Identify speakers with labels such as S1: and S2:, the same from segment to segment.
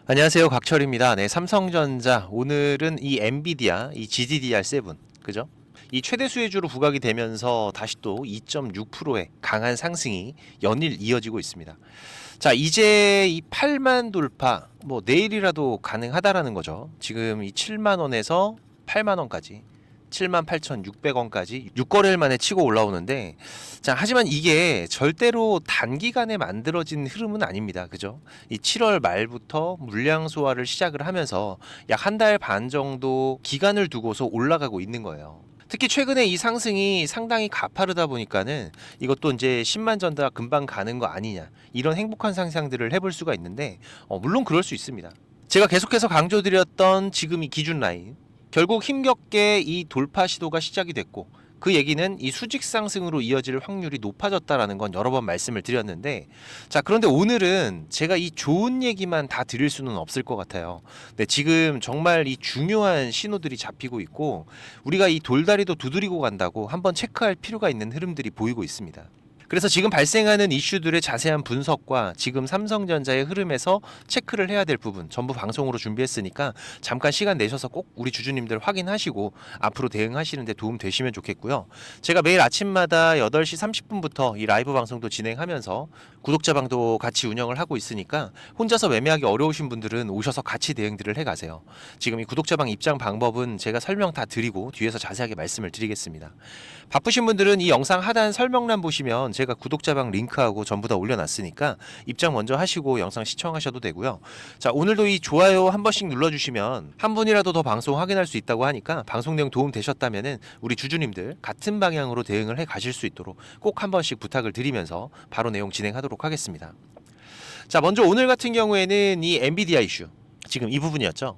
S1: 안녕하세요. 각철입니다. 네, 삼성전자 오늘은 이 엔비디아 이 GDDR7 그죠? 이 최대 수혜주로 부각이 되면서 다시 또 2.6%의 강한 상승이 연일 이어지고 있습니다. 자, 이제 이 8만 돌파 뭐 내일이라도 가능하다라는 거죠. 지금 이 7만 원에서 8만 원까지 78,600원까지 6거래일 만에 치고 올라오는데, 자, 하지만 이게 절대로 단기간에 만들어진 흐름은 아닙니다. 그죠? 이 7월 말부터 물량 소화를 시작을 하면서 약 한 달 반 정도 기간을 두고서 올라가고 있는 거예요. 특히 최근에 이 상승이 상당히 가파르다 보니까는 이것도 이제 10만 전다 금방 가는 거 아니냐, 이런 행복한 상상들을 해볼 수가 있는데, 물론 그럴 수 있습니다. 제가 계속해서 강조드렸던 지금 이 기준 라인, 결국 힘겹게 이 돌파 시도가 시작이 됐고, 그 얘기는 이 수직 상승으로 이어질 확률이 높아졌다라는 건 여러 번 말씀을 드렸는데, 자, 그런데 오늘은 제가 이 좋은 얘기만 다 드릴 수는 없을 것 같아요. 네, 지금 정말 이 중요한 신호들이 잡히고 있고, 우리가 이 돌다리도 두드리고 간다고 한번 체크할 필요가 있는 흐름들이 보이고 있습니다. 그래서 지금 발생하는 이슈들의 자세한 분석과 지금 삼성전자의 흐름에서 체크를 해야 될 부분 전부 방송으로 준비했으니까 잠깐 시간 내셔서 꼭 우리 주주님들 확인하시고 앞으로 대응하시는 데 도움 되시면 좋겠고요. 제가 매일 아침마다 8시 30분부터 이 라이브 방송도 진행하면서 구독자 방도 같이 운영을 하고 있으니까 혼자서 매매하기 어려우신 분들은 오셔서 같이 대응들을 해가세요. 지금 이 구독자 방 입장 방법은 제가 설명 다 드리고 뒤에서 자세하게 말씀을 드리겠습니다. 바쁘신 분들은 이 영상 하단 설명란 보시면 제가 구독자방 링크하고 전부 다 올려놨으니까 입장 먼저 하시고 영상 시청하셔도 되고요. 자, 오늘도 이 좋아요 한 번씩 눌러주시면 한 분이라도 더 방송 확인할 수 있다고 하니까 방송 내용 도움 되셨다면은 우리 주주님들 같은 방향으로 대응을 해 가실 수 있도록 꼭 한 번씩 부탁을 드리면서 바로 내용 진행하도록 하겠습니다. 자, 먼저 오늘 같은 경우에는 이 엔비디아 이슈, 지금 이 부분이었죠.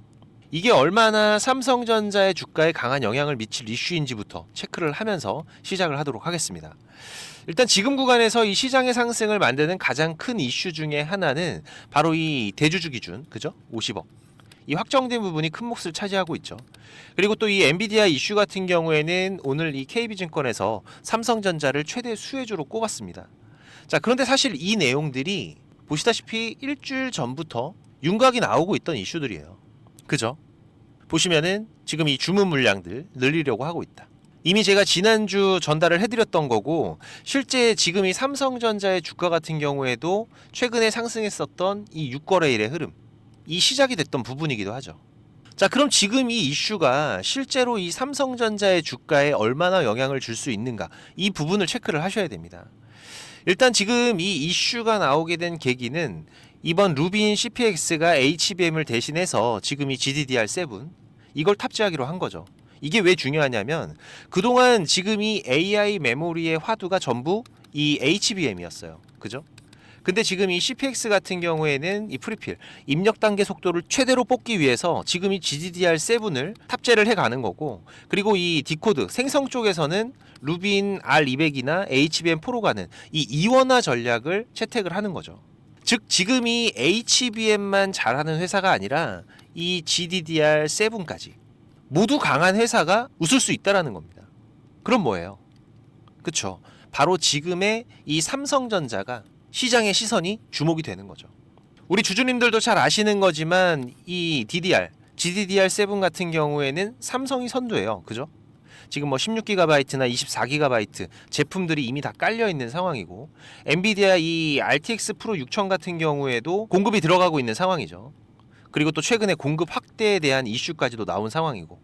S1: 이게 얼마나 삼성전자의 주가에 강한 영향을 미칠 이슈인지부터 체크를 하면서 시작을 하도록 하겠습니다. 일단 지금 구간에서 이 시장의 상승을 만드는 가장 큰 이슈 중에 하나는 바로 이 대주주 기준, 그죠? 50억. 이 확정된 부분이 큰 몫을 차지하고 있죠. 그리고 또 이 엔비디아 이슈 같은 경우에는 오늘 이 KB증권에서 삼성전자를 최대 수혜주로 꼽았습니다. 자, 그런데 사실 이 내용들이 보시다시피 일주일 전부터 윤곽이 나오고 있던 이슈들이에요. 그죠? 보시면은 지금 이 주문 물량들 늘리려고 하고 있다. 이미 제가 지난주 전달을 해드렸던 거고, 실제 지금 이 삼성전자의 주가 같은 경우에도 최근에 상승했었던 이 6거래일의 흐름, 이 시작이 됐던 부분이기도 하죠. 자, 그럼 지금 이 이슈가 실제로 이 삼성전자의 주가에 얼마나 영향을 줄 수 있는가, 이 부분을 체크를 하셔야 됩니다. 일단 지금 이 이슈가 나오게 된 계기는 이번 루빈 CPX가 HBM을 대신해서 지금 이 GDDR7 이걸 탑재하기로 한 거죠. 이게 왜 중요하냐면 그동안 지금 이 AI 메모리의 화두가 전부 이 HBM이었어요. 그죠? 근데 지금 이 CPX 같은 경우에는 이 프리필 입력 단계 속도를 최대로 뽑기 위해서 지금 이 GDDR7을 탑재를 해 가는 거고, 그리고 이 디코드 생성 쪽에서는 루빈 R200이나 HBM4로 가는 이 이원화 전략을 채택을 하는 거죠. 즉 지금 이 HBM만 잘하는 회사가 아니라 이 GDDR7까지 모두 강한 회사가 웃을 수 있다라는 겁니다. 그럼 뭐예요? 그쵸? 바로 지금의 이 삼성전자가 시장의 시선이 주목이 되는 거죠. 우리 주주님들도 잘 아시는 거지만 이 DDR, GDDR7 같은 경우에는 삼성이 선두예요. 그죠? 지금 뭐 16GB나 24GB 제품들이 이미 다 깔려 있는 상황이고, 엔비디아 이 RTX 프로 6000 같은 경우에도 공급이 들어가고 있는 상황이죠. 그리고 또 최근에 공급 확대에 대한 이슈까지도 나온 상황이고,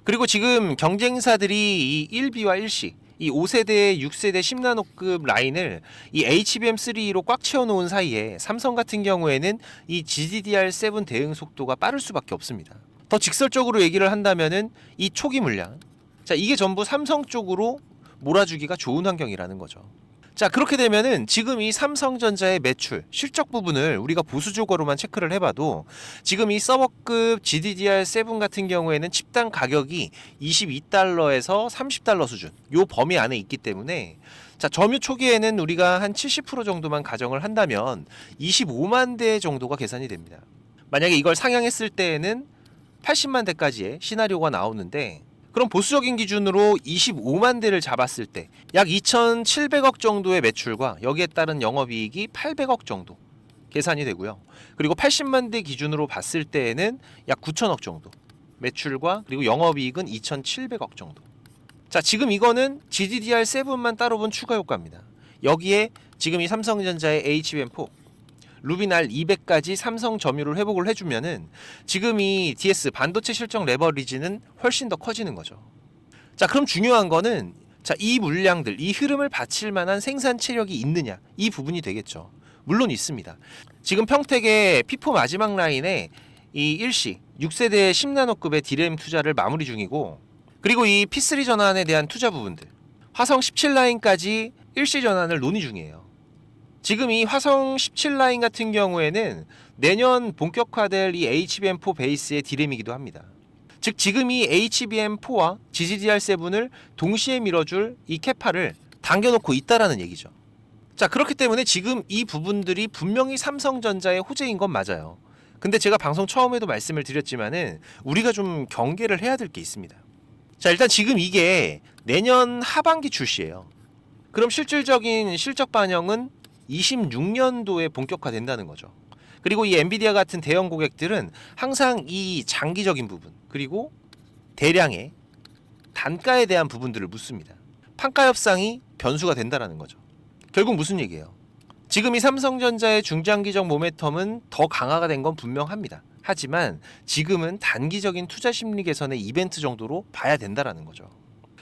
S1: 그리고 지금 경쟁사들이 이 1B와 1C 이 5세대, 6세대 10나노급 라인을 이 HBM3로 꽉 채워놓은 사이에 삼성 같은 경우에는 이 GDDR7 대응 속도가 빠를 수밖에 없습니다. 더 직설적으로 얘기를 한다면은 이 초기 물량, 자, 이게 전부 삼성 쪽으로 몰아주기가 좋은 환경이라는 거죠. 자, 그렇게 되면은 지금 이 삼성전자의 매출, 실적 부분을 우리가 보수적으로만 체크를 해봐도 지금 이 서버급 GDDR7 같은 경우에는 칩당 가격이 22달러에서 30달러 수준, 요 범위 안에 있기 때문에, 자, 점유 초기에는 우리가 한 70% 정도만 가정을 한다면 25만 대 정도가 계산이 됩니다. 만약에 이걸 상향했을 때에는 80만 대까지의 시나리오가 나오는데, 그럼 보수적인 기준으로 25만 대를 잡았을 때 약 2,700억 정도의 매출과 여기에 따른 영업이익이 800억 정도, 계산이 되고요. 그리고 80만 대 기준으로 봤을 때에는 약 9천억 정도 매출과 그리고 영업이익은 2,700억 정도. 자, 지금 이거는 GDDR7만 따로 본 추가 효과입니다. 여기에 지금 이 삼성전자의 HBM4 루빈 R200까지 삼성 점유율을 회복을 해주면은 지금 이 DS 반도체 실적 레버리지는 훨씬 더 커지는 거죠. 자, 그럼 중요한 거는 자, 이 물량들, 이 흐름을 받칠 만한 생산 체력이 있느냐, 이 부분이 되겠죠. 물론 있습니다. 지금 평택의 피포 마지막 라인에 이 일시 6세대 10나노급의 D램 투자를 마무리 중이고, 그리고 이 P3 전환에 대한 투자 부분들, 화성 17 라인까지 일시 전환을 논의 중이에요. 지금 이 화성 17 라인 같은 경우에는 내년 본격화될 이 HBM4 베이스의 D램이기도 합니다. 즉 지금 이 HBM4와 GDDR7을 동시에 밀어줄 이 캐파를 당겨놓고 있다라는 얘기죠. 자, 그렇기 때문에 지금 이 부분들이 분명히 삼성전자의 호재인 건 맞아요. 근데 제가 방송 처음에도 말씀을 드렸지만은 우리가 좀 경계를 해야 될 게 있습니다. 자, 일단 지금 이게 내년 하반기 출시예요. 그럼 실질적인 실적 반영은 26년도에 본격화된다는 거죠. 그리고 이 엔비디아 같은 대형 고객들은 항상 이 장기적인 부분 그리고 대량의 단가에 대한 부분들을 묻습니다. 판가 협상이 변수가 된다라는 거죠. 결국 무슨 얘기예요? 지금 이 삼성전자의 중장기적 모멘텀은 더 강화가 된 건 분명합니다. 하지만 지금은 단기적인 투자 심리 개선의 이벤트 정도로 봐야 된다라는 거죠.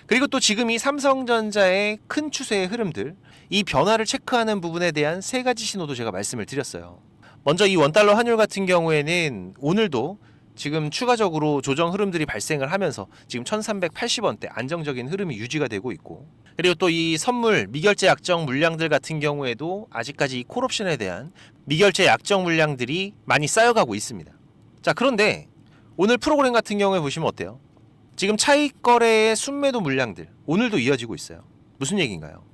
S1: 그리고 또 지금 이 삼성전자의 큰 추세의 흐름들, 이 변화를 체크하는 부분에 대한 세 가지 신호도 제가 말씀을 드렸어요. 먼저 이 원달러 환율 같은 경우에는 오늘도 지금 추가적으로 조정 흐름들이 발생을 하면서 지금 1380원대 안정적인 흐름이 유지가 되고 있고, 그리고 또 이 선물 미결제 약정 물량들 같은 경우에도 아직까지 이 콜옵션에 대한 미결제 약정 물량들이 많이 쌓여가고 있습니다. 자, 그런데 오늘 프로그램 같은 경우에 보시면 어때요? 지금 차익 거래의 순매도 물량들 오늘도 이어지고 있어요. 무슨 얘기인가요?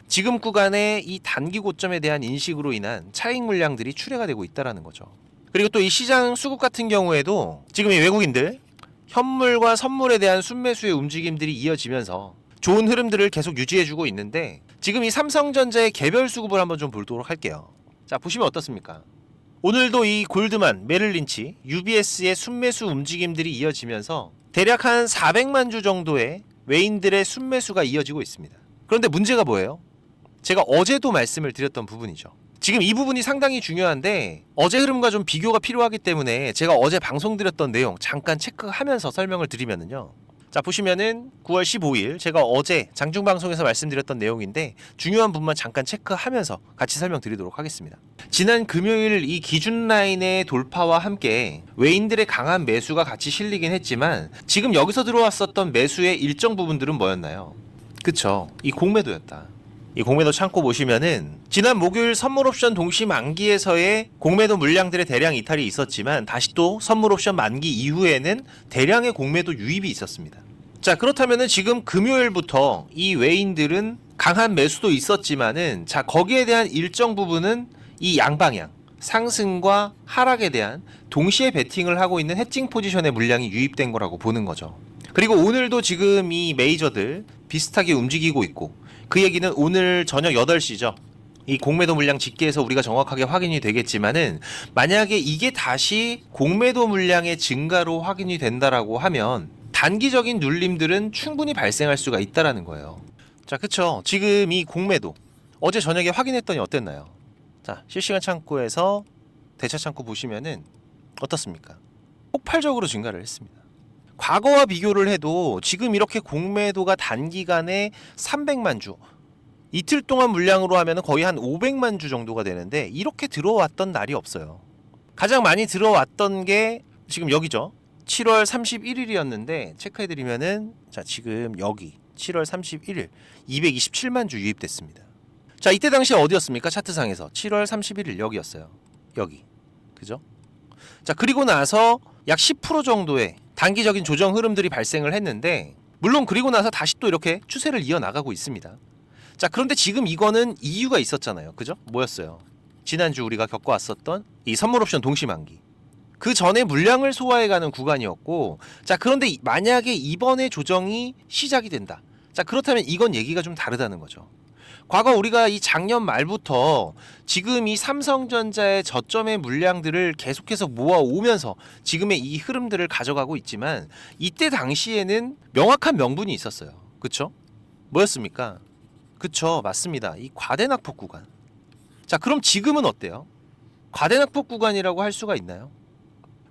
S1: 지금 구간의 이 단기 고점에 대한 인식으로 인한 차익 물량들이 출회가 되고 있다라는 거죠. 그리고 또 이 시장 수급 같은 경우에도 지금 이 외국인들 현물과 선물에 대한 순매수의 움직임들이 이어지면서 좋은 흐름들을 계속 유지해주고 있는데, 지금 이 삼성전자의 개별 수급을 한번 좀 보도록 할게요. 자, 보시면 어떻습니까? 오늘도 이 골드만, 메릴린치, UBS의 순매수 움직임들이 이어지면서 대략 한 400만 주 정도의 외인들의 순매수가 이어지고 있습니다. 그런데 문제가 뭐예요? 제가 어제도 말씀을 드렸던 부분이죠. 지금 이 부분이 상당히 중요한데 어제 흐름과 좀 비교가 필요하기 때문에 제가 어제 방송드렸던 내용 잠깐 체크하면서 설명을 드리면은요. 자, 보시면은 9월 15일 제가 어제 장중방송에서 말씀드렸던 내용인데 중요한 부분만 잠깐 체크하면서 같이 설명드리도록 하겠습니다. 지난 금요일 이 기준 라인의 돌파와 함께 외인들의 강한 매수가 같이 실리긴 했지만 지금 여기서 들어왔었던 매수의 일정 부분들은 뭐였나요? 그쵸, 이 공매도였다. 이 공매도 창고 보시면은 지난 목요일 선물 옵션 동시 만기에서의 공매도 물량들의 대량 이탈이 있었지만 다시 또 선물 옵션 만기 이후에는 대량의 공매도 유입이 있었습니다. 자, 그렇다면은 지금 금요일부터 이 외인들은 강한 매수도 있었지만은 자, 거기에 대한 일정 부분은 이 양방향 상승과 하락에 대한 동시에 베팅을 하고 있는 해칭 포지션의 물량이 유입된 거라고 보는 거죠. 그리고 오늘도 지금 이 메이저들 비슷하게 움직이고 있고, 그 얘기는 오늘 저녁 8시죠. 이 공매도 물량 집계에서 우리가 정확하게 확인이 되겠지만은 만약에 이게 다시 공매도 물량의 증가로 확인이 된다라고 하면 단기적인 눌림들은 충분히 발생할 수가 있다라는 거예요. 자, 그쵸. 지금 이 공매도 어제 저녁에 확인했더니 어땠나요? 자, 실시간 창구에서 대차 창구 보시면은 어떻습니까? 폭발적으로 증가를 했습니다. 과거와 비교를 해도 지금 이렇게 공매도가 단기간에 300만 주, 이틀 동안 물량으로 하면 거의 한 500만 주 정도가 되는데 이렇게 들어왔던 날이 없어요. 가장 많이 들어왔던 게 지금 여기죠. 7월 31일이었는데 체크해드리면은 자, 지금 여기 7월 31일 227만 주 유입됐습니다. 자, 이때 당시에 어디였습니까? 차트상에서 7월 31일 여기였어요. 여기, 그죠? 자, 그리고 나서 약 10% 정도의 단기적인 조정 흐름들이 발생을 했는데, 물론 그리고 나서 다시 또 이렇게 추세를 이어나가고 있습니다. 자, 그런데 지금 이거는 이유가 있었잖아요. 그죠? 뭐였어요? 지난주 우리가 겪어왔었던 이 선물옵션 동시만기, 그 전에 물량을 소화해가는 구간이었고, 자, 그런데 만약에 이번에 조정이 시작이 된다. 자, 그렇다면 이건 얘기가 좀 다르다는 거죠. 과거 우리가 이 작년 말부터 지금 이 삼성전자의 저점의 물량들을 계속해서 모아오면서 지금의 이 흐름들을 가져가고 있지만 이때 당시에는 명확한 명분이 있었어요. 그쵸? 뭐였습니까? 그쵸, 맞습니다. 이 과대낙폭 구간. 자, 그럼 지금은 어때요? 과대낙폭 구간이라고 할 수가 있나요?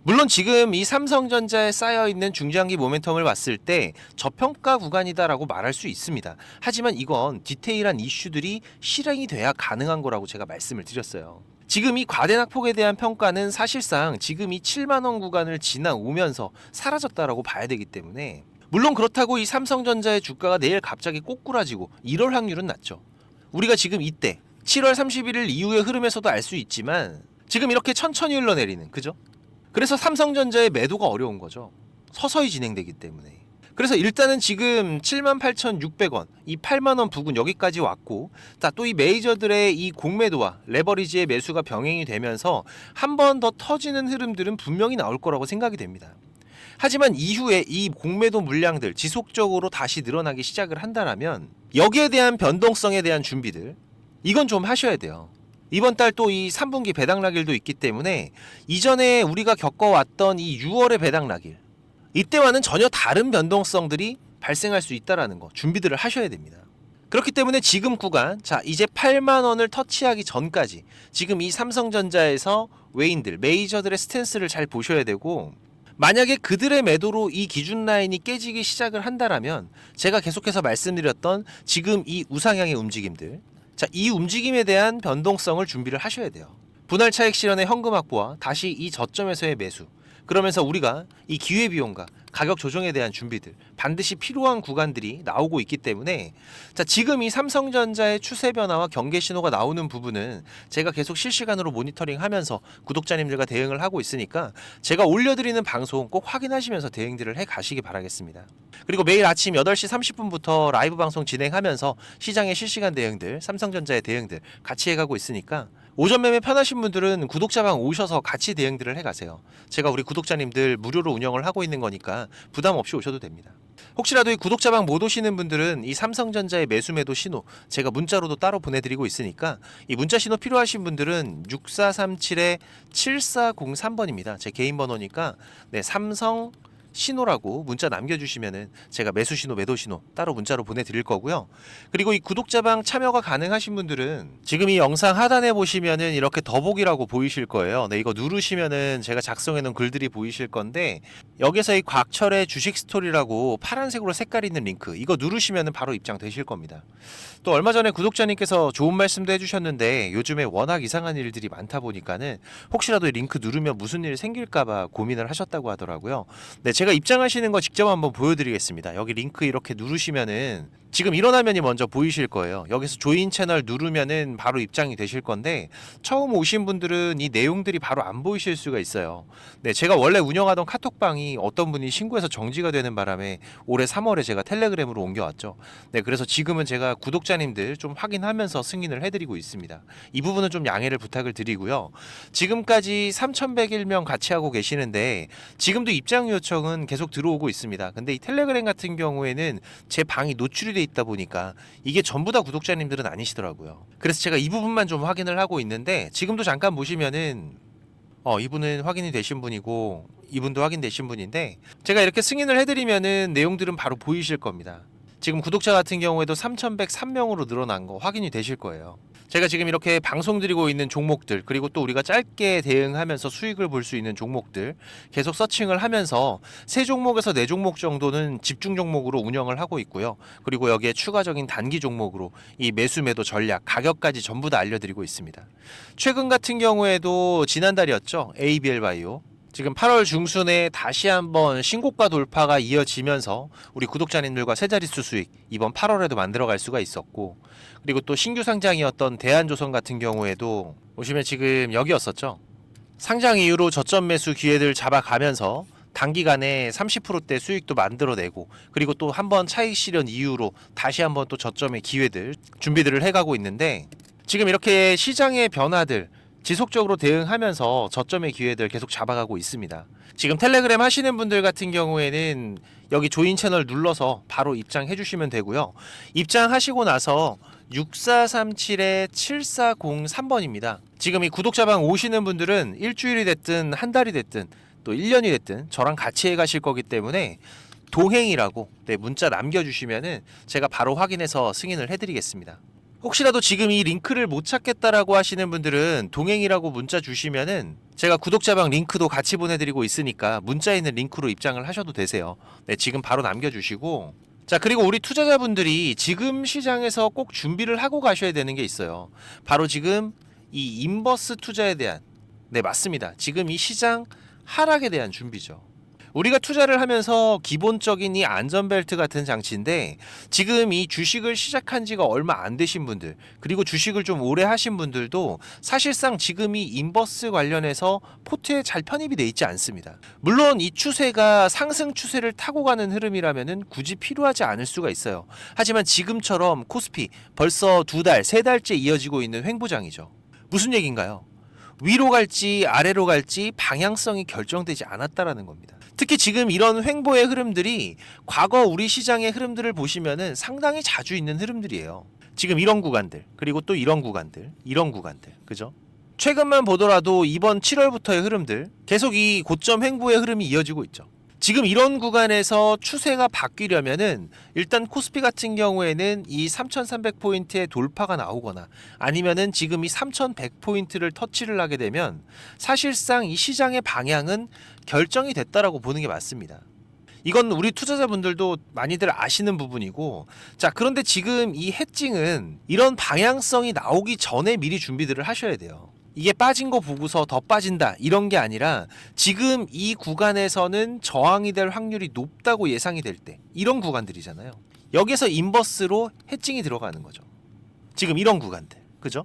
S1: 물론 지금 이 삼성전자에 쌓여있는 중장기 모멘텀을 봤을 때 저평가 구간이다라고 말할 수 있습니다. 하지만 이건 디테일한 이슈들이 실행이 돼야 가능한 거라고 제가 말씀을 드렸어요. 지금 이 과대낙폭에 대한 평가는 사실상 지금 이 7만원 구간을 지나오면서 사라졌다라고 봐야 되기 때문에, 물론 그렇다고 이 삼성전자의 주가가 내일 갑자기 꼬꾸라지고 이럴 확률은 낮죠. 우리가 지금 이때 7월 31일 이후의 흐름에서도 알 수 있지만 지금 이렇게 천천히 흘러내리는, 그죠? 그래서 삼성전자의 매도가 어려운 거죠. 서서히 진행되기 때문에. 그래서 일단은 지금 78,600원, 이 8만원 부근 여기까지 왔고, 또 이 메이저들의 이 공매도와 레버리지의 매수가 병행이 되면서 한 번 더 터지는 흐름들은 분명히 나올 거라고 생각이 됩니다. 하지만 이후에 이 공매도 물량들 지속적으로 다시 늘어나기 시작을 한다라면 여기에 대한 변동성에 대한 준비들, 이건 좀 하셔야 돼요. 이번 달 또 이 3분기 배당 라길도 있기 때문에 이전에 우리가 겪어왔던 이 6월의 배당 라길, 이때와는 전혀 다른 변동성들이 발생할 수 있다라는 거 준비들을 하셔야 됩니다. 그렇기 때문에 지금 구간, 자 이제 8만원을 터치하기 전까지 지금 이 삼성전자에서 외인들, 메이저들의 스탠스를 잘 보셔야 되고, 만약에 그들의 매도로 이 기준 라인이 깨지기 시작을 한다라면 제가 계속해서 말씀드렸던 지금 이 우상향의 움직임들, 자, 이 움직임에 대한 변동성을 준비를 하셔야 돼요. 분할 차익 실현의 현금 확보와 다시 이 저점에서의 매수, 그러면서 우리가 이 기회비용과 가격 조정에 대한 준비들 반드시 필요한 구간들이 나오고 있기 때문에, 자 지금 이 삼성전자의 추세 변화와 경계 신호가 나오는 부분은 제가 계속 실시간으로 모니터링하면서 구독자님들과 대응을 하고 있으니까 제가 올려드리는 방송 꼭 확인하시면서 대응들을 해 가시기 바라겠습니다. 그리고 매일 아침 8시 30분부터 라이브 방송 진행하면서 시장의 실시간 대응들, 삼성전자의 대응들 같이 해가고 있으니까 오전 매매 편하신 분들은 구독자방 오셔서 같이 대응들을 해가세요. 제가 우리 구독자님들 무료로 운영을 하고 있는 거니까 부담 없이 오셔도 됩니다. 혹시라도 이 구독자방 못 오시는 분들은 이 삼성전자의 매수 매도 신호 제가 문자로도 따로 보내드리고 있으니까 이 문자 신호 필요하신 분들은 6437-7403번입니다. 제 개인 번호니까 네, 삼성 신호라고 문자 남겨주시면은 제가 매수 신호, 매도 신호 따로 문자로 보내드릴 거고요. 그리고 이 구독자방 참여가 가능하신 분들은 지금 이 영상 하단에 보시면은 이렇게 더보기라고 보이실 거예요. 네, 이거 누르시면은 제가 작성해 놓은 글들이 보이실 건데, 여기서 이 곽철의 주식 스토리라고 파란색으로 색깔 있는 링크, 이거 누르시면은 바로 입장되실 겁니다. 또 얼마 전에 구독자님께서 좋은 말씀도 해주셨는데, 요즘에 워낙 이상한 일들이 많다 보니까는 혹시라도 이 링크 누르면 무슨 일 생길까봐 고민을 하셨다고 하더라고요. 네, 제가 입장하시는 거 직접 한번 보여드리겠습니다. 여기 링크 이렇게 누르시면은 지금 이런 화면이 먼저 보이실 거예요. 여기서 조인 채널 누르면은 바로 입장이 되실 건데, 처음 오신 분들은 이 내용들이 바로 안 보이실 수가 있어요. 네, 제가 원래 운영하던 카톡방이 어떤 분이 신고해서 정지가 되는 바람에 올해 3월에 제가 텔레그램으로 옮겨왔죠. 네, 그래서 지금은 제가 구독자님들 좀 확인하면서 승인을 해드리고 있습니다. 이 부분은 좀 양해를 부탁을 드리고요. 지금까지 3,101명 같이 하고 계시는데 지금도 입장 요청은 계속 들어오고 있습니다. 근데 이 텔레그램 같은 경우에는 제 방이 노출이 돼 있다 보니까 이게 전부 다 구독자님들은 아니시더라고요. 그래서 제가 이 부분만 좀 확인을 하고 있는데, 지금도 잠깐 보시면은 이분은 확인이 되신 분이고 이분도 확인되신 분인데, 제가 이렇게 승인을 해드리면은 내용들은 바로 보이실 겁니다. 지금 구독자 같은 경우에도 3,103명으로 늘어난 거 확인이 되실 거예요. 제가 지금 이렇게 방송 드리고 있는 종목들, 그리고 또 우리가 짧게 대응하면서 수익을 볼 수 있는 종목들 계속 서칭을 하면서 3종목에서 4종목 정도는 집중 종목으로 운영을 하고 있고요. 그리고 여기에 추가적인 단기 종목으로 이 매수 매도 전략, 가격까지 전부 다 알려드리고 있습니다. 최근 같은 경우에도 지난달이었죠. ABL 바이오. 지금 8월 중순에 다시 한번 신고가 돌파가 이어지면서 우리 구독자님들과 세 자릿수 수익 이번 8월에도 만들어갈 수가 있었고, 그리고 또 신규 상장이었던 대한조선 같은 경우에도 보시면 지금 여기였었죠. 상장 이후로 저점 매수 기회들 잡아가면서 단기간에 30%대 수익도 만들어내고, 그리고 또 한번 차익 실현 이후로 다시 한번 또 저점의 기회들 준비들을 해가고 있는데, 지금 이렇게 시장의 변화들 지속적으로 대응하면서 저점의 기회들 계속 잡아가고 있습니다. 지금 텔레그램 하시는 분들 같은 경우에는 여기 조인 채널 눌러서 바로 입장해 주시면 되고요. 입장하시고 나서 6437-7403번입니다. 지금 이 구독자방 오시는 분들은 일주일이 됐든 한 달이 됐든 또 1년이 됐든 저랑 같이 해 가실 거기 때문에 동행이라고 문자 남겨주시면은 제가 바로 확인해서 승인을 해드리겠습니다. 혹시라도 지금 이 링크를 못 찾겠다라고 하시는 분들은 동행이라고 문자 주시면은 제가 구독자방 링크도 같이 보내드리고 있으니까 문자에 있는 링크로 입장을 하셔도 되세요. 지금 바로 남겨주시고, 자, 그리고 우리 투자자분들이 지금 시장에서 꼭 준비를 하고 가셔야 되는 게 있어요. 바로 지금 이 인버스 투자에 대한, 맞습니다. 지금 이 시장 하락에 대한 준비죠. 우리가 투자를 하면서 기본적인 이 안전벨트 같은 장치인데, 지금 이 주식을 시작한 지가 얼마 안 되신 분들, 그리고 주식을 좀 오래 하신 분들도 사실상 지금 이 인버스 관련해서 포트에 잘 편입이 돼 있지 않습니다. 물론 이 추세가 상승 추세를 타고 가는 흐름이라면은 굳이 필요하지 않을 수가 있어요. 하지만 지금처럼 코스피 벌써 2달, 3달째 이어지고 있는 횡보장이죠. 무슨 얘기인가요? 위로 갈지 아래로 갈지 방향성이 결정되지 않았다라는 겁니다. 특히 지금 이런 횡보의 흐름들이 과거 우리 시장의 흐름들을 보시면은 상당히 자주 있는 흐름들이에요. 지금 이런 구간들, 그리고 또 이런 구간들, 그죠? 최근만 보더라도 이번 7월부터의 흐름들, 계속 이 고점 횡보의 흐름이 이어지고 있죠. 지금 이런 구간에서 추세가 바뀌려면은 일단 코스피 같은 경우에는 이 3300포인트의 돌파가 나오거나 아니면은 지금 이 3100포인트를 터치를 하게 되면 사실상 이 시장의 방향은 결정이 됐다라고 보는 게 맞습니다. 이건 우리 투자자분들도 많이들 아시는 부분이고, 자, 그런데 지금 이 해칭은 이런 방향성이 나오기 전에 미리 준비들을 하셔야 돼요. 이게 빠진 거 보고서 더 빠진다 이런 게 아니라 지금 이 구간에서는 저항이 될 확률이 높다고 예상이 될 때, 이런 구간들이잖아요. 여기서 인버스로 해칭이 들어가는 거죠. 지금 이런 구간들, 그죠?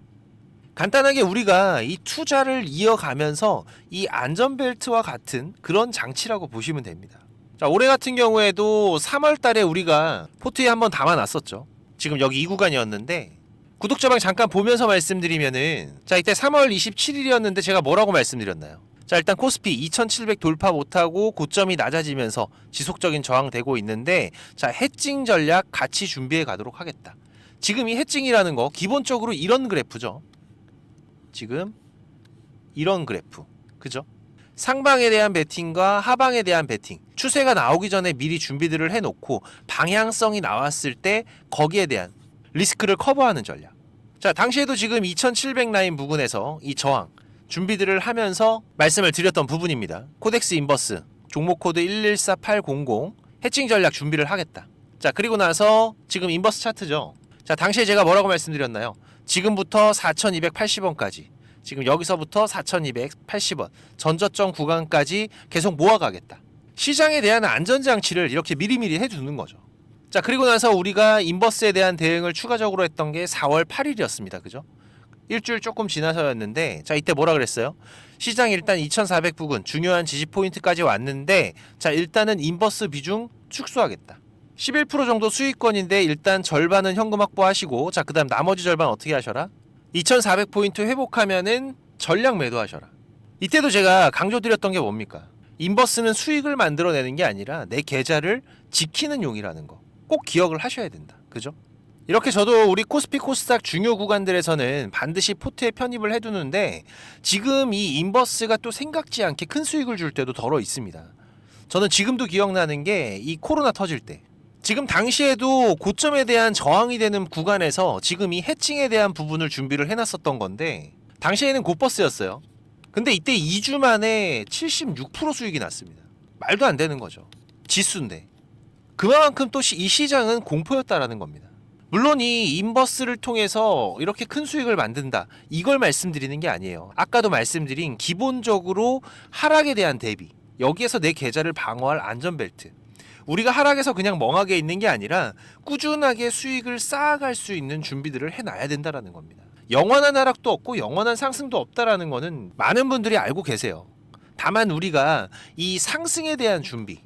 S1: 간단하게 우리가 이 투자를 이어가면서 이 안전벨트와 같은 그런 장치라고 보시면 됩니다. 자, 올해 같은 경우에도 3월 달에 우리가 포트에 한번 담아놨었죠. 지금 여기 이 구간이었는데, 구독자방 잠깐 보면서 말씀드리면은, 자, 이때 3월 27일이었는데 제가 뭐라고 말씀드렸나요? 자, 일단 코스피 2700 돌파 못하고 고점이 낮아지면서 지속적인 저항되고 있는데, 자, 해칭 전략 같이 준비해 가도록 하겠다. 지금 이 해칭이라는 거 기본적으로 이런 그래프죠. 지금 이런 그래프, 그죠? 상방에 대한 베팅과 하방에 대한 베팅, 추세가 나오기 전에 미리 준비들을 해놓고 방향성이 나왔을 때 거기에 대한 리스크를 커버하는 전략. 자, 당시에도 지금 2700 라인 부근에서 이 저항 준비들을 하면서 말씀을 드렸던 부분입니다. 코덱스 인버스 종목 코드 114800 해칭 전략 준비를 하겠다. 자, 그리고 나서 지금 인버스 차트죠. 자, 당시에 제가 뭐라고 말씀드렸나요? 지금부터 4280원까지, 지금 여기서부터 4280원 전저점 구간까지 계속 모아가겠다. 시장에 대한 안전장치를 이렇게 미리미리 해두는 거죠. 자, 그리고 나서 우리가 인버스에 대한 대응을 추가적으로 했던 게 4월 8일이었습니다. 그죠? 일주일 조금 지나서였는데, 자, 이때 뭐라 그랬어요? 시장 일단 2400 부근 중요한 지지 포인트까지 왔는데, 자, 일단은 인버스 비중 축소하겠다. 11% 정도 수익권인데 일단 절반은 현금 확보하시고, 자, 그 다음 나머지 절반 어떻게 하셔라? 2400포인트 회복하면은 전략 매도하셔라. 이때도 제가 강조드렸던 게 뭡니까? 인버스는 수익을 만들어내는 게 아니라 내 계좌를 지키는 용이라는 거 꼭 기억을 하셔야 된다. 그죠? 이렇게 저도 우리 코스피 코스닥 중요 구간들에서는 반드시 포트에 편입을 해두는데, 지금 이 인버스가 또 생각지 않게 큰 수익을 줄 때도 덜어 있습니다. 저는 지금도 기억나는 게 이 코로나 터질 때, 지금 당시에도 고점에 대한 저항이 되는 구간에서 지금 이 해칭에 대한 부분을 준비를 해놨었던 건데, 당시에는 곧버스였어요. 근데 이때 2주 만에 76% 수익이 났습니다. 말도 안 되는 거죠. 지수인데. 그만큼 또 이 시장은 공포였다라는 겁니다. 물론 이 인버스를 통해서 이렇게 큰 수익을 만든다, 이걸 말씀드리는 게 아니에요. 아까도 말씀드린 기본적으로 하락에 대한 대비, 여기에서 내 계좌를 방어할 안전벨트, 우리가 하락에서 그냥 멍하게 있는 게 아니라 꾸준하게 수익을 쌓아갈 수 있는 준비들을 해놔야 된다라는 겁니다. 영원한 하락도 없고 영원한 상승도 없다라는 거는 많은 분들이 알고 계세요. 다만 우리가 이 상승에 대한 준비,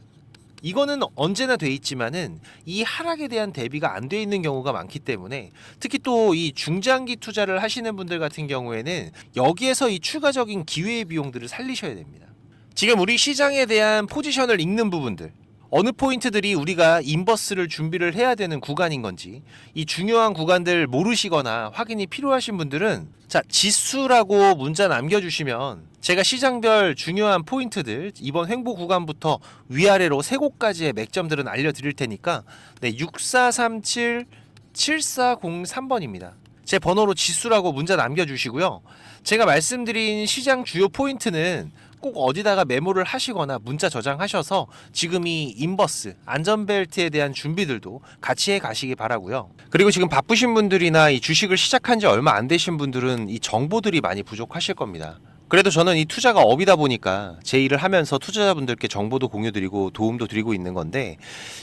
S1: 이거는 언제나 돼 있지만은 이 하락에 대한 대비가 안 돼 있는 경우가 많기 때문에, 특히 또 이 중장기 투자를 하시는 분들 같은 경우에는 여기에서 이 추가적인 기회의 비용들을 살리셔야 됩니다. 지금 우리 시장에 대한 포지션을 읽는 부분들, 어느 포인트들이 우리가 인버스를 준비를 해야 되는 구간인 건지 이 중요한 구간들 모르시거나 확인이 필요하신 분들은 자 지수라고 문자 남겨주시면 제가 시장별 중요한 포인트들 이번 횡보 구간부터 위아래로 세 곳까지의 맥점들은 알려드릴 테니까 네, 6437 7403번입니다. 제 번호로 지수라고 문자 남겨주시고요. 제가 말씀드린 시장 주요 포인트는 꼭 어디다가 메모를 하시거나 문자 저장하셔서 지금 이 인버스 안전벨트에 대한 준비들도 같이 해 가시기 바라고요. 그리고 지금 바쁘신 분들이나 이 주식을 시작한 지 얼마 안 되신 분들은 이 정보들이 많이 부족하실 겁니다. 그래도 저는 이 투자가 업이다 보니까 제 일을 하면서 투자자분들께 정보도 공유드리고 도움도 드리고 있는 건데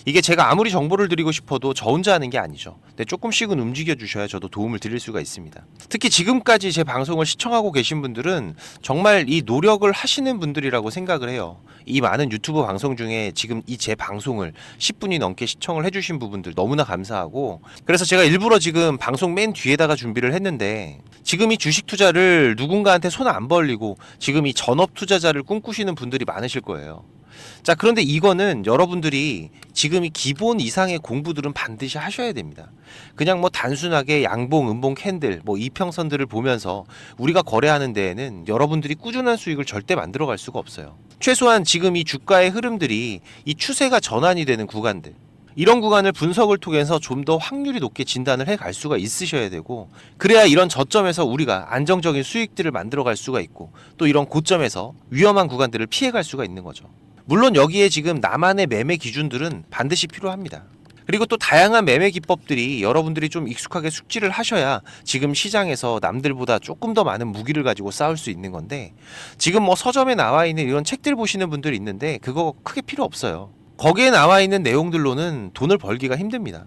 S1: 이게 제가 아무리 정보를 드리고 싶어도 저 혼자 하는 게 아니죠. 근데 조금씩은 움직여 주셔야 저도 도움을 드릴 수가 있습니다. 특히 지금까지 제 방송을 시청하고 계신 분들은 정말 이 노력을 하시는 분들이라고 생각을 해요. 이 많은 유튜브 방송 중에 지금 이 제 방송을 10분이 넘게 시청을 해주신 부분들 너무나 감사하고 그래서 제가 일부러 지금 방송 맨 뒤에다가 준비를 했는데 지금 이 주식 투자를 누군가한테 손 안 벌리고 지금 이 전업 투자자를 꿈꾸시는 분들이 많으실 거예요. 자, 그런데 이거는 여러분들이 지금 이 기본 이상의 공부들은 반드시 하셔야 됩니다. 그냥 뭐 단순하게 양봉, 음봉, 캔들, 뭐 이평선들을 보면서 우리가 거래하는 데에는 여러분들이 꾸준한 수익을 절대 만들어 갈 수가 없어요. 최소한 지금 이 주가의 흐름들이 이 추세가 전환이 되는 구간들 이런 구간을 분석을 통해서 좀 더 확률이 높게 진단을 해 갈 수가 있으셔야 되고 그래야 이런 저점에서 우리가 안정적인 수익들을 만들어 갈 수가 있고 또 이런 고점에서 위험한 구간들을 피해 갈 수가 있는 거죠. 물론 여기에 지금 나만의 매매 기준들은 반드시 필요합니다. 그리고 또 다양한 매매 기법들이 여러분들이 좀 익숙하게 숙지를 하셔야 지금 시장에서 남들보다 조금 더 많은 무기를 가지고 싸울 수 있는 건데 지금 뭐 서점에 나와 있는 이런 책들 보시는 분들이 있는데 그거 크게 필요 없어요. 거기에 나와 있는 내용들로는 돈을 벌기가 힘듭니다.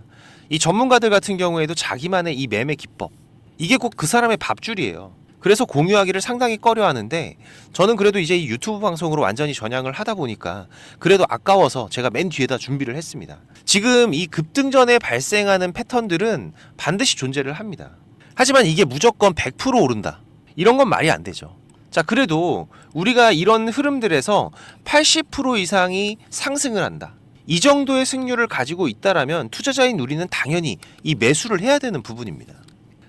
S1: 이 전문가들 같은 경우에도 자기만의 이 매매 기법 이게 꼭 그 사람의 밥줄이에요. 그래서 공유하기를 상당히 꺼려 하는데 저는 그래도 이제 이 유튜브 방송으로 완전히 전향을 하다 보니까 그래도 아까워서 제가 맨 뒤에다 준비를 했습니다. 지금 이 급등전에 발생하는 패턴들은 반드시 존재를 합니다. 하지만 이게 무조건 100% 오른다. 이런 건 말이 안 되죠. 자, 그래도 우리가 이런 흐름들에서 80% 이상이 상승을 한다. 이 정도의 승률을 가지고 있다라면 투자자인 우리는 당연히 이 매수를 해야 되는 부분입니다.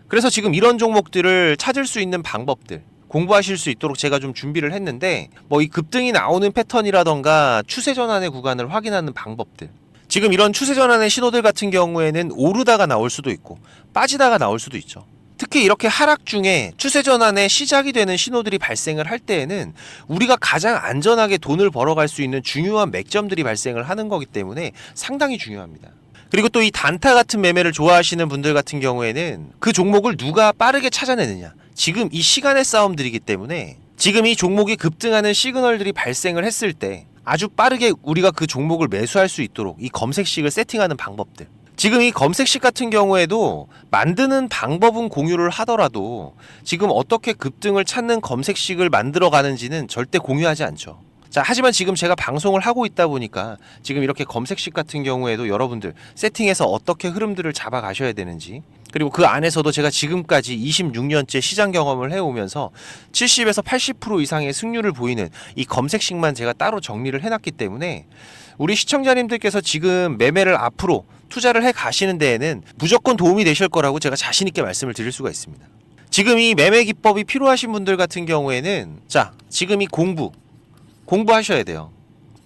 S1: 그래서 지금 이런 종목들을 찾을 수 있는 방법들 공부하실 수 있도록 제가 좀 준비를 했는데 뭐 이 급등이 나오는 패턴이라던가 추세 전환의 구간을 확인하는 방법들 지금 이런 추세 전환의 신호들 같은 경우에는 오르다가 나올 수도 있고 빠지다가 나올 수도 있죠. 특히 이렇게 하락 중에 추세 전환의 시작이 되는 신호들이 발생을 할 때에는 우리가 가장 안전하게 돈을 벌어갈 수 있는 중요한 맥점들이 발생을 하는 거기 때문에 상당히 중요합니다. 그리고 또 이 단타 같은 매매를 좋아하시는 분들 같은 경우에는 그 종목을 누가 빠르게 찾아내느냐 지금 이 시간의 싸움들이기 때문에 지금 이 종목이 급등하는 시그널들이 발생을 했을 때 아주 빠르게 우리가 그 종목을 매수할 수 있도록 이 검색식을 세팅하는 방법들 지금 이 검색식 같은 경우에도 만드는 방법은 공유를 하더라도 지금 어떻게 급등을 찾는 검색식을 만들어 가는지는 절대 공유하지 않죠. 자, 하지만 지금 제가 방송을 하고 있다 보니까 지금 이렇게 검색식 같은 경우에도 여러분들 세팅해서 어떻게 흐름들을 잡아 가셔야 되는지 그리고 그 안에서도 제가 지금까지 26년째 시장 경험을 해오면서 70에서 80% 이상의 승률을 보이는 이 검색식만 제가 따로 정리를 해놨기 때문에 우리 시청자님들께서 지금 매매를 앞으로 투자를 해 가시는 데에는 무조건 도움이 되실 거라고 제가 자신 있게 말씀을 드릴 수가 있습니다. 지금 이 매매 기법이 필요하신 분들 같은 경우에는 자, 지금 이 공부하셔야 돼요.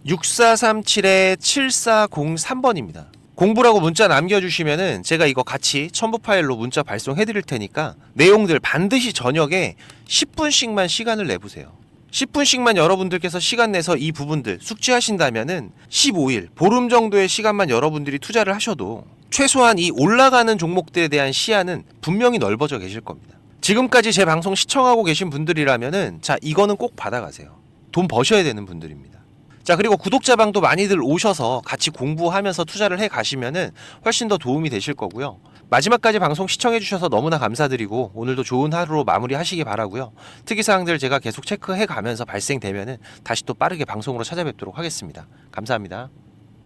S1: 6437-7403번입니다. 공부라고 문자 남겨주시면은 제가 이거 같이 첨부 파일로 문자 발송해 드릴 테니까 내용들 반드시 저녁에 10분씩만 시간을 내보세요. 10분씩만 여러분들께서 시간 내서 이 부분들 숙지하신다면은 15일, 보름 정도의 시간만 여러분들이 투자를 하셔도 최소한 이 올라가는 종목들에 대한 시야는 분명히 넓어져 계실 겁니다. 지금까지 제 방송 시청하고 계신 분들이라면은 자, 이거는 꼭 받아가세요. 돈 버셔야 되는 분들입니다. 자, 그리고 구독자방도 많이들 오셔서 같이 공부하면서 투자를 해 가시면은 훨씬 더 도움이 되실 거고요. 마지막까지 방송 시청해 주셔서 너무나 감사드리고 오늘도 좋은 하루로 마무리하시기 바라고요. 특이사항들 제가 계속 체크해 가면서 발생되면은 다시 또 빠르게 방송으로 찾아뵙도록 하겠습니다. 감사합니다.